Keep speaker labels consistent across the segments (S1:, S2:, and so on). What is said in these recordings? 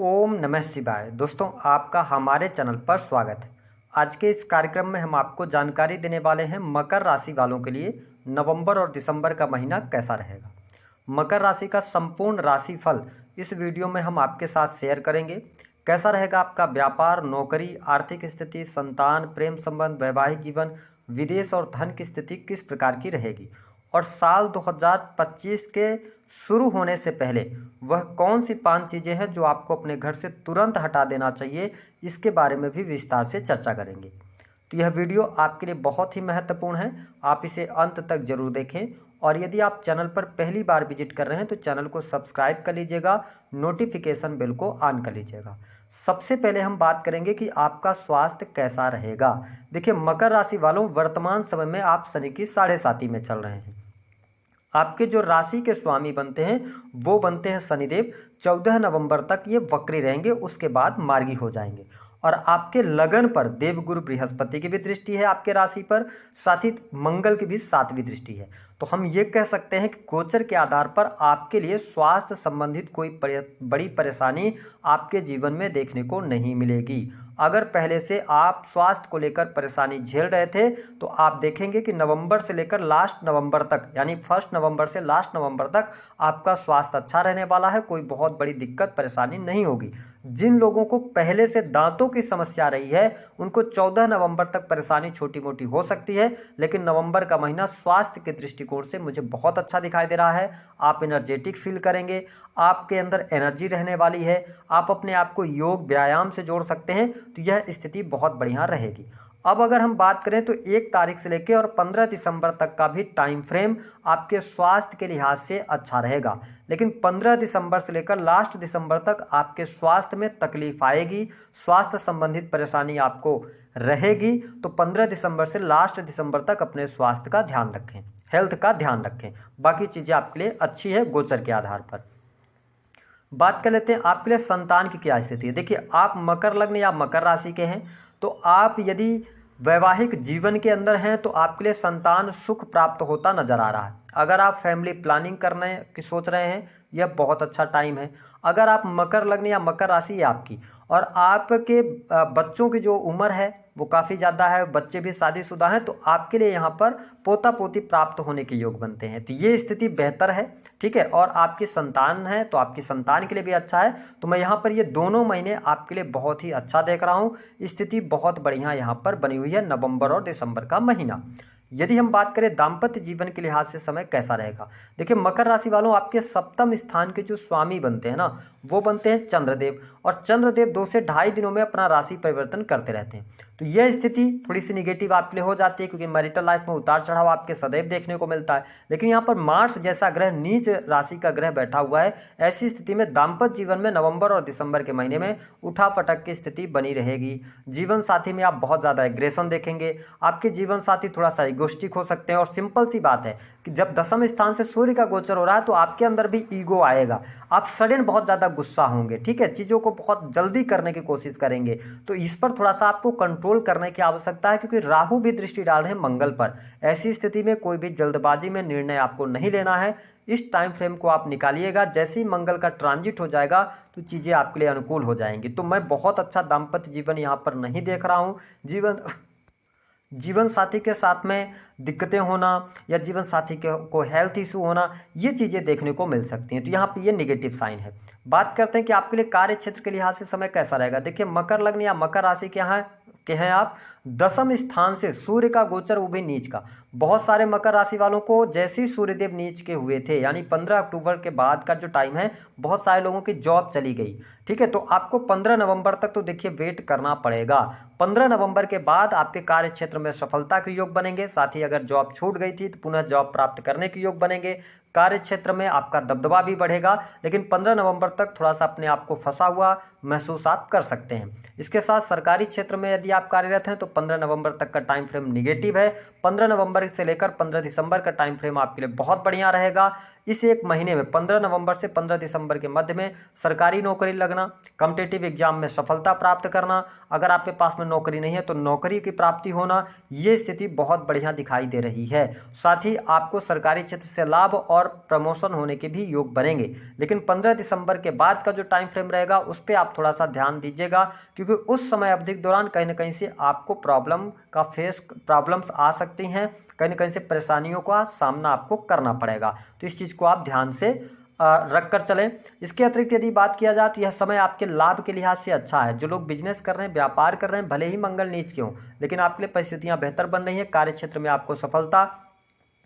S1: ओम नमः शिवाय। दोस्तों, आपका हमारे चैनल पर स्वागत है। आज के इस कार्यक्रम में हम आपको जानकारी देने वाले हैं मकर राशि वालों के लिए नवंबर और दिसंबर का महीना कैसा रहेगा। मकर राशि का संपूर्ण राशिफल इस वीडियो में हम आपके साथ शेयर करेंगे। कैसा रहेगा आपका व्यापार, नौकरी, आर्थिक स्थिति, संतान, प्रेम संबंध, वैवाहिक जीवन, विदेश और धन की स्थिति किस प्रकार की रहेगी, और साल 2025 के शुरू होने से पहले वह कौन सी 5 चीज़ें हैं जो आपको अपने घर से तुरंत हटा देना चाहिए, इसके बारे में भी विस्तार से चर्चा करेंगे। तो यह वीडियो आपके लिए बहुत ही महत्वपूर्ण है, आप इसे अंत तक जरूर देखें। और यदि आप चैनल पर पहली बार विजिट कर रहे हैं तो चैनल को सब्सक्राइब कर लीजिएगा, नोटिफिकेशन बेल को ऑन कर लीजिएगा। सबसे पहले हम बात करेंगे कि आपका स्वास्थ्य कैसा रहेगा। देखिए, मकर राशि वालों, वर्तमान समय में आप शनि की 7.5 में चल रहे हैं। आपके जो राशि के स्वामी बनते हैं वो बनते हैं शनिदेव। 14 नवंबर तक ये वक्री रहेंगे, उसके बाद मार्गी हो जाएंगे। और आपके लगन पर देवगुरु बृहस्पति की भी दृष्टि है आपके राशि पर, साथ ही मंगल की भी 7वीं दृष्टि है। तो हम ये कह सकते हैं कि गोचर के आधार पर आपके लिए स्वास्थ्य संबंधित कोई बड़ी परेशानी आपके जीवन में देखने को नहीं मिलेगी। अगर पहले से आप स्वास्थ्य को लेकर परेशानी झेल रहे थे तो आप देखेंगे कि नवंबर से लेकर लास्ट नवंबर तक, यानी 1 नवंबर से लास्ट नवंबर तक आपका स्वास्थ्य अच्छा रहने वाला है। कोई बहुत बड़ी दिक्कत परेशानी नहीं होगी। जिन लोगों को पहले से दांतों की समस्या रही है उनको 14 नवंबर तक परेशानी छोटी मोटी हो सकती है, लेकिन नवंबर का महीना स्वास्थ्य के दृष्टिकोण से मुझे बहुत अच्छा दिखाई दे रहा है। आप एनर्जेटिक फील करेंगे, आपके अंदर एनर्जी रहने वाली है, आप अपने आप को योग व्यायाम से जोड़ सकते हैं। तो यह स्थिति बहुत बढ़िया रहेगी। अब अगर हम बात करें तो 1 तारीख से लेकर और 15 दिसंबर तक का भी टाइम फ्रेम आपके स्वास्थ्य के लिहाज से अच्छा रहेगा, लेकिन 15 दिसंबर से लेकर लास्ट दिसंबर तक आपके स्वास्थ्य में तकलीफ आएगी, स्वास्थ्य संबंधित परेशानी आपको रहेगी। तो 15 दिसंबर से लास्ट दिसंबर तक अपने स्वास्थ्य का ध्यान रखें, हेल्थ का ध्यान रखें। बाकी चीज़ें आपके लिए अच्छी है गोचर के आधार पर। बात कर लेते हैं आपके लिए संतान की क्या स्थिति है। देखिए, आप मकर लग्न या मकर राशि के हैं तो आप यदि वैवाहिक जीवन के अंदर हैं तो आपके लिए संतान सुख प्राप्त होता नजर आ रहा है। अगर आप फैमिली प्लानिंग करने की सोच रहे हैं, यह बहुत अच्छा टाइम है। अगर आप मकर लग्न या मकर राशि है आपकी और आपके बच्चों की जो उम्र है वो काफ़ी ज़्यादा है, बच्चे भी शादीशुदा हैं, तो आपके लिए यहाँ पर पोता पोती प्राप्त होने के योग बनते हैं। तो ये स्थिति बेहतर है, ठीक है। और आपकी संतान है तो आपकी संतान के लिए भी अच्छा है। तो मैं यहाँ पर ये दोनों महीने आपके लिए बहुत ही अच्छा देख रहा हूँ। स्थिति बहुत बढ़िया यहाँ पर बनी हुई है नवंबर और दिसंबर का महीना। यदि हम बात करें दाम्पत्य जीवन के लिहाज से समय कैसा रहेगा। देखिए, मकर राशि वालों, आपके 7वें स्थान के जो स्वामी बनते हैं ना वो बनते हैं चंद्रदेव, और चंद्रदेव 2 से 2.5 दिनों में अपना राशि परिवर्तन करते रहते हैं। तो यह स्थिति थोड़ी सी निगेटिव आपके लिए हो जाती है, क्योंकि मैरिटल लाइफ में उतार चढ़ाव आपके सदैव देखने को मिलता है। लेकिन यहाँ पर मार्स जैसा ग्रह नीच राशि का ग्रह बैठा हुआ है, ऐसी स्थिति में दाम्पत्य जीवन में नवंबर और दिसंबर के महीने में उठापटक की स्थिति बनी रहेगी। जीवन साथी में आप बहुत ज़्यादा एग्रेशन देखेंगे, आपके जीवन साथी थोड़ा सा इगोस्टिक हो सकते हैं। और सिंपल सी बात है कि जब 10वें स्थान से सूर्य का गोचर हो रहा है तो आपके अंदर भी ईगो आएगा, आप सडन बहुत ज़्यादा गुस्सा होंगे, ठीक है, चीज़ों को बहुत जल्दी करने की कोशिश करेंगे। तो इस पर थोड़ा सा आपको कंट्रोल करने की आवश्यकता है, क्योंकि राहु भी दृष्टि डाल रहे हैं मंगल पर। ऐसी स्थिति में कोई भी जल्दबाजी में निर्णय आपको नहीं लेना है। इस टाइम फ्रेम को आप निकालिएगा, जैसे ही मंगल का ट्रांजिट हो जाएगा तो चीज़ें आपके लिए अनुकूल हो जाएंगी। तो मैं बहुत अच्छा दाम्पत्य जीवन यहाँ पर नहीं देख रहा हूँ। जीवन साथी के साथ में दिक्कतें होना या जीवन साथी को हेल्थ इशू होना, ये चीज़ें देखने को मिल सकती हैं। तो यहाँ पे ये नेगेटिव साइन है। बात करते हैं कि आपके लिए कार्य क्षेत्र के लिहाज से समय कैसा रहेगा। देखिए, मकर लग्न या मकर राशि के हैं आप, 10वें स्थान से सूर्य का गोचर, वो भी नीच का। बहुत सारे मकर राशि वालों को जैसे ही सूर्यदेव नीच के हुए थे, यानी 15 अक्टूबर के बाद का जो टाइम है, बहुत सारे लोगों की जॉब चली गई, ठीक है। तो आपको 15 नवंबर तक तो देखिए वेट करना पड़ेगा। 15 नवंबर के बाद आपके कार्य क्षेत्र में सफलता के योग बनेंगे, साथ ही अगर जॉब छूट गई थी तो पुनः जॉब प्राप्त करने के योग बनेंगे। कार्य क्षेत्र में आपका दबदबा भी बढ़ेगा, लेकिन 15 नवंबर तक थोड़ा सा अपने आप को फंसा हुआ महसूस आप कर सकते हैं। इसके साथ सरकारी क्षेत्र में यदि आप कार्यरत हैं तो 15 नवंबर तक का टाइम फ्रेम निगेटिव है। 15 नवंबर नवंबर से लेकर 15 दिसंबर का टाइम फ्रेम आपके लिए बहुत बढ़िया रहेगा। इस एक महीने में 15 नवंबर से 15 दिसंबर के मध्य में सरकारी नौकरी लगना, कॉम्पिटिटिव एग्जाम में सफलता प्राप्त करना, अगर आपके पास में नौकरी नहीं है तो नौकरी की प्राप्ति होना, ये स्थिति बहुत बढ़िया दिखाई दे रही है। साथ ही आपको सरकारी क्षेत्र से लाभ और प्रमोशन होने के भी योग बनेंगे। लेकिन 15 दिसंबर के बाद का जो टाइम फ्रेम रहेगा उस पर आप थोड़ा सा ध्यान दीजिएगा, क्योंकि उस समय अवधि के दौरान कहीं ना कहीं से आपको प्रॉब्लम्स आ सकती हैं, कहीं ना कहीं से परेशानियों का सामना आपको करना पड़ेगा। तो इस चीज़ को आप ध्यान से रख कर चलें। इसके अतिरिक्त यदि बात किया जाए तो यह समय आपके लाभ के लिहाज से अच्छा है। जो लोग बिजनेस कर रहे हैं, व्यापार कर रहे हैं, भले ही मंगल नीच क्यों, लेकिन आपके लिए परिस्थितियां बेहतर बन रही हैं। कार्य क्षेत्र में आपको सफलता,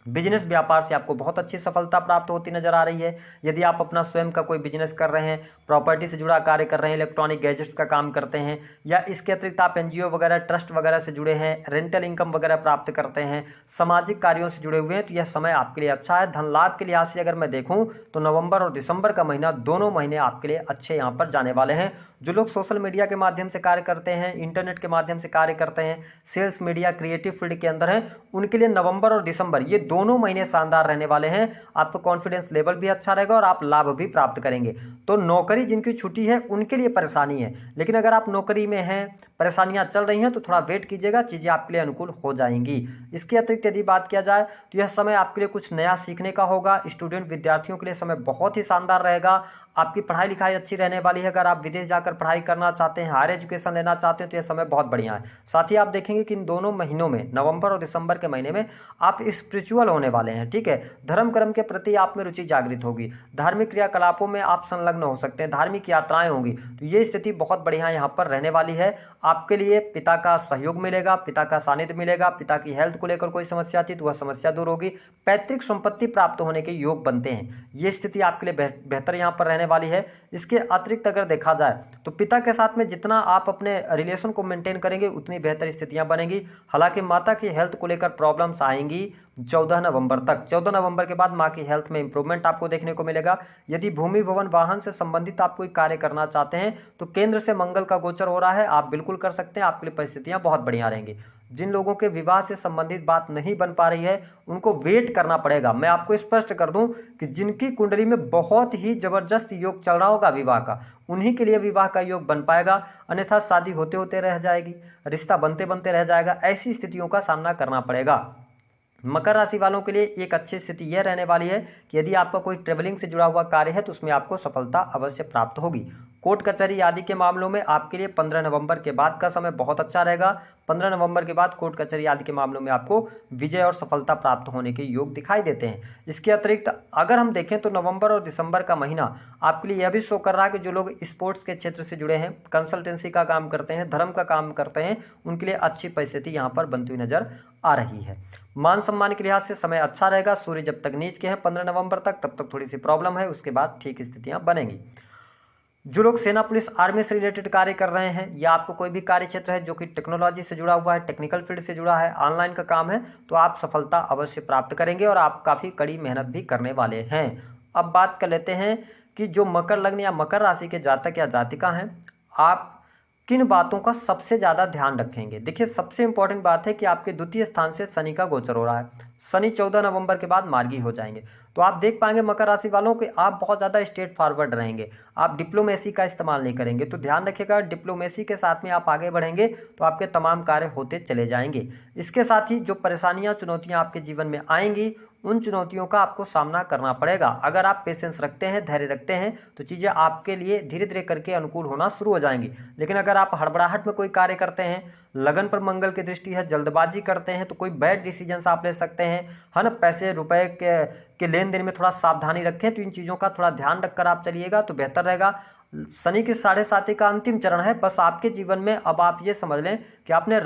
S1: बिजनेस व्यापार से आपको बहुत अच्छी सफलता प्राप्त होती नजर आ रही है। यदि आप अपना स्वयं का कोई बिजनेस कर रहे हैं, प्रॉपर्टी से जुड़ा कार्य कर रहे हैं, इलेक्ट्रॉनिक गैजेट्स का काम करते हैं, या इसके अतिरिक्त आप एनजीओ वगैरह, ट्रस्ट वगैरह से जुड़े हैं, रेंटल इनकम वगैरह प्राप्त करते हैं, सामाजिक कार्यों से जुड़े हुए हैं, तो यह समय आपके लिए अच्छा है। धन लाभ के लिहाज से अगर मैं देखूं तो नवंबर और दिसंबर का महीना, दोनों महीने आपके लिए अच्छे यहाँ पर जाने वाले हैं। जो लोग सोशल मीडिया के माध्यम से कार्य करते हैं, इंटरनेट के माध्यम से कार्य करते हैं, सेल्स, मीडिया, क्रिएटिव फील्ड के अंदर हैं, उनके लिए नवंबर और दिसंबर ये दोनों महीने शानदार रहने वाले हैं। आपका कॉन्फिडेंस लेवल भी अच्छा रहेगा और आप लाभ भी प्राप्त करेंगे। तो नौकरी जिनकी छुट्टी है उनके लिए परेशानी है, लेकिन अगर आप नौकरी में हैं, परेशानियां चल रही हैं, तो थोड़ा वेट कीजिएगा, चीज़ें आपके लिए अनुकूल हो जाएंगी। इसके अतिरिक्त यदि बात किया जाए तो यह समय आपके लिए कुछ नया सीखने का होगा। स्टूडेंट विद्यार्थियों के लिए समय बहुत ही शानदार रहेगा। आपकी पढ़ाई लिखाई अच्छी रहने वाली है। अगर आप विदेश जाकर पढ़ाई करना चाहते हैं, हायर एजुकेशन लेना चाहते हैं, तो यह समय बहुत बढ़िया है। साथ ही आप देखेंगे कि इन दोनों महीनों में, नवंबर और दिसंबर के महीने में, आप स्पिरिचुअल होने वाले हैं। ठीक है, धर्म कर्म के प्रति आप में रुचि जागृत होगी, धार्मिक क्रियाकलापों में आप संलग्न हो सकते हैं, धार्मिक यात्राएं होंगी। तो ये स्थिति बहुत बढ़िया यहाँ पर रहने वाली है। आपके लिए पिता का सहयोग मिलेगा, पिता का सानिध्य मिलेगा। पिता की हेल्थ को लेकर कोई समस्या थी तो वह समस्या दूर होगी। पैतृक संपत्ति प्राप्त होने के योग बनते हैं। ये स्थिति आपके लिए बेहतर यहाँ पर रहने वाली है। इसके अतिरिक्त अगर देखा जाए तो पिता के साथ में जितना आप अपने रिलेशन को मेंटेन करेंगे उतनी बेहतर स्थितियां बनेंगी। हालांकि माता की हेल्थ को लेकर प्रॉब्लम्स आएंगी 14 नवंबर तक। 14 नवंबर के बाद माँ की हेल्थ में इंप्रूवमेंट आपको देखने को मिलेगा। यदि भूमि भवन वाहन से संबंधित आप कोई कार्य करना चाहते हैं तो केंद्र से मंगल का गोचर हो रहा है, आप बिल्कुल कर सकते हैं। आपके लिए परिस्थितियां बहुत बढ़िया रहेंगी। जिन लोगों के विवाह से संबंधित बात नहीं बन पा रही है उनको वेट करना पड़ेगा। मैं आपको स्पष्ट कर दूं कि जिनकी कुंडली में बहुत ही जबरदस्त योग चल रहा होगा विवाह का, उन्हीं के लिए विवाह का योग बन पाएगा, अन्यथा शादी होते होते रह जाएगी, रिश्ता बनते बनते रह जाएगा। ऐसी स्थितियों का सामना करना पड़ेगा। मकर राशि वालों के लिए एक अच्छी स्थिति यह रहने वाली है कि यदि आपका कोई ट्रेवलिंग से जुड़ा हुआ कार्य है तो उसमें आपको सफलता अवश्य प्राप्त होगी। कोर्ट कचहरी आदि के मामलों में आपके लिए 15 नवंबर के बाद का समय बहुत अच्छा रहेगा। 15 नवंबर के बाद कोर्ट कचहरी आदि के मामलों में आपको विजय और सफलता प्राप्त होने के योग दिखाई देते हैं। इसके अतिरिक्त अगर हम देखें तो नवंबर और दिसंबर का महीना आपके लिए यह भी शो कर रहा है कि जो लोग स्पोर्ट्स के क्षेत्र से जुड़े हैं, कंसल्टेंसी का काम करते हैं, धर्म का काम करते हैं, उनके लिए अच्छी परिस्थिति यहाँ पर बनती हुई नजर आ रही है। मान सम्मान के लिहाज से समय अच्छा रहेगा। सूर्य जब तक नीच के हैं 15 नवंबर तक, तब तक थोड़ी सी प्रॉब्लम है, उसके बाद ठीक स्थितियां बनेंगी। जो लोग सेना, पुलिस, आर्मी से रिलेटेड कार्य कर रहे हैं, या आपको कोई भी कार्य क्षेत्र है जो कि टेक्नोलॉजी से जुड़ा हुआ है, टेक्निकल फील्ड से जुड़ा है, ऑनलाइन का काम है, तो आप सफलता अवश्य प्राप्त करेंगे और आप काफ़ी कड़ी मेहनत भी करने वाले हैं। अब बात कर लेते हैं कि जो मकर लग्न या मकर राशि के जातक या जातिका हैं, आप किन बातों का सबसे ज़्यादा ध्यान रखेंगे। देखिए, सबसे इंपॉर्टेंट बात है कि आपके द्वितीय स्थान से शनि का गोचर हो रहा है। शनि 14 नवंबर के बाद मार्गी हो जाएंगे, तो आप देख पाएंगे मकर राशि वालों कि आप बहुत ज़्यादा स्ट्रेट फॉरवर्ड रहेंगे। आप डिप्लोमेसी का इस्तेमाल नहीं करेंगे, तो ध्यान रखिएगा, डिप्लोमेसी के साथ में आप आगे बढ़ेंगे तो आपके तमाम कार्य होते चले जाएंगे। इसके साथ ही जो परेशानियां, चुनौतियां आपके जीवन में आएंगी, उन चुनौतियों का आपको सामना करना पड़ेगा। अगर आप पेशेंस रखते हैं, धैर्य रखते हैं, तो चीज़ें आपके लिए धीरे धीरे करके अनुकूल होना शुरू हो जाएंगी। लेकिन अगर आप हड़बड़ाहट में कोई कार्य करते हैं, लगन पर मंगल की दृष्टि है, जल्दबाजी करते हैं, तो कोई बैड डिसीजंस आप ले सकते हैं, है ना। पैसे रुपए के लेन देन में थोड़ा सावधानी रखें। तो इन चीज़ों का थोड़ा ध्यान रखकर आप चलिएगा तो बेहतर रहेगा। शनि की 7.5 का अंतिम चरण है। बस आपके जीवन में अब आप ये समझ लें कि आपने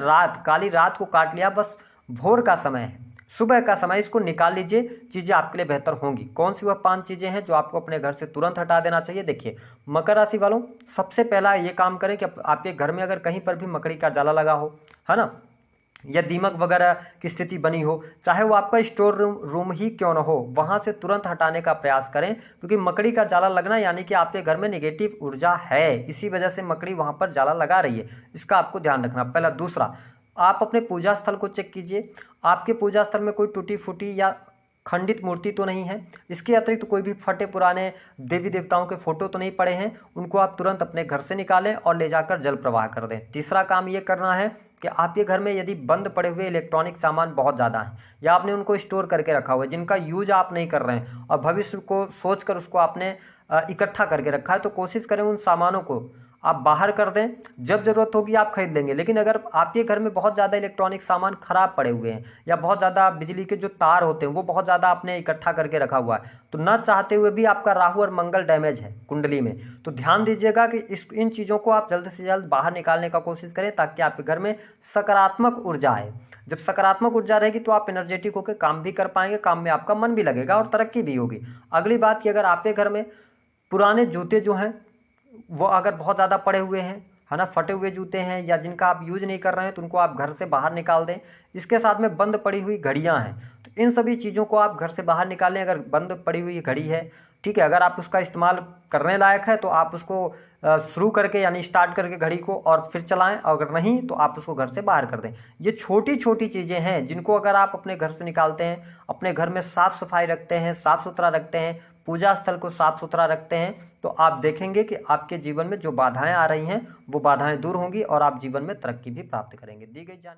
S1: काली रात को काट लिया, बस भोर का समय है, सुबह का समय, इसको निकाल लीजिए, चीज़ें आपके लिए बेहतर होंगी। कौन सी वह 5 चीज़ें हैं जो आपको अपने घर से तुरंत हटा देना चाहिए। देखिए, मकर राशि वालों, सबसे पहला ये काम करें कि आपके घर में अगर कहीं पर भी मकड़ी का जाला लगा हो, है ना, या दीमक वगैरह की स्थिति बनी हो, चाहे वो आपका स्टोर रूम ही क्यों ना हो, वहां से तुरंत हटाने का प्रयास करें, क्योंकि मकड़ी का जाला लगना यानी कि आपके घर में नेगेटिव ऊर्जा है, इसी वजह से मकड़ी वहां पर जाला लगा रही है। इसका आपको ध्यान रखना पहला। दूसरा, आप अपने पूजा स्थल को चेक कीजिए, आपके पूजा स्थल में कोई टूटी फूटी या खंडित मूर्ति तो नहीं है। इसके अतिरिक्त कोई भी फटे पुराने देवी देवताओं के फोटो तो नहीं पड़े हैं। उनको आप तुरंत अपने घर से निकालें और ले जाकर जल प्रवाह कर दें। तीसरा काम ये करना है कि आपके घर में यदि बंद पड़े हुए इलेक्ट्रॉनिक सामान बहुत ज़्यादा हैं या आपने उनको स्टोर करके रखा हुआ है, जिनका यूज आप नहीं कर रहे हैं और भविष्य को सोचकर उसको आपने इकट्ठा करके रखा है, तो कोशिश करें उन सामानों को आप बाहर कर दें। जब ज़रूरत होगी आप खरीद लेंगे। लेकिन अगर आपके घर में बहुत ज़्यादा इलेक्ट्रॉनिक सामान खराब पड़े हुए हैं या बहुत ज़्यादा बिजली के जो तार होते हैं वो बहुत ज़्यादा आपने इकट्ठा करके रखा हुआ है, तो न चाहते हुए भी आपका राहु और मंगल डैमेज है कुंडली में, तो ध्यान दीजिएगा कि इन चीज़ों को आप जल्द से जल्द बाहर निकालने का कोशिश करें ताकि आपके घर में सकारात्मक ऊर्जा आए। जब सकारात्मक ऊर्जा रहेगी तो आप एनर्जेटिक होकर काम भी कर पाएंगे, काम में आपका मन भी लगेगा और तरक्की भी होगी। अगली बात कि अगर आपके घर में पुराने जूते जो हैं वो अगर बहुत ज़्यादा पड़े हुए हैं, है ना, फटे हुए जूते हैं या जिनका आप यूज नहीं कर रहे हैं, तो उनको आप घर से बाहर निकाल दें। इसके साथ में बंद पड़ी हुई घड़ियां हैं, तो इन सभी चीज़ों को आप घर से बाहर निकालें। अगर बंद पड़ी हुई घड़ी है, ठीक है, अगर आप उसका इस्तेमाल करने लायक है तो आप उसको शुरू करके यानी स्टार्ट करके घड़ी को और फिर चलाएं, और अगर नहीं तो आप उसको घर से बाहर कर दें। ये छोटी छोटी चीज़ें हैं जिनको अगर आप अपने घर से निकालते हैं, अपने घर में साफ़ सफाई रखते हैं, साफ़ सुथरा रखते हैं, पूजा स्थल को साफ सुथरा रखते हैं, तो आप देखेंगे कि आपके जीवन में जो बाधाएं आ रही हैं वो बाधाएं दूर होंगी और आप जीवन में तरक्की भी प्राप्त करेंगे। दी गई जानकारी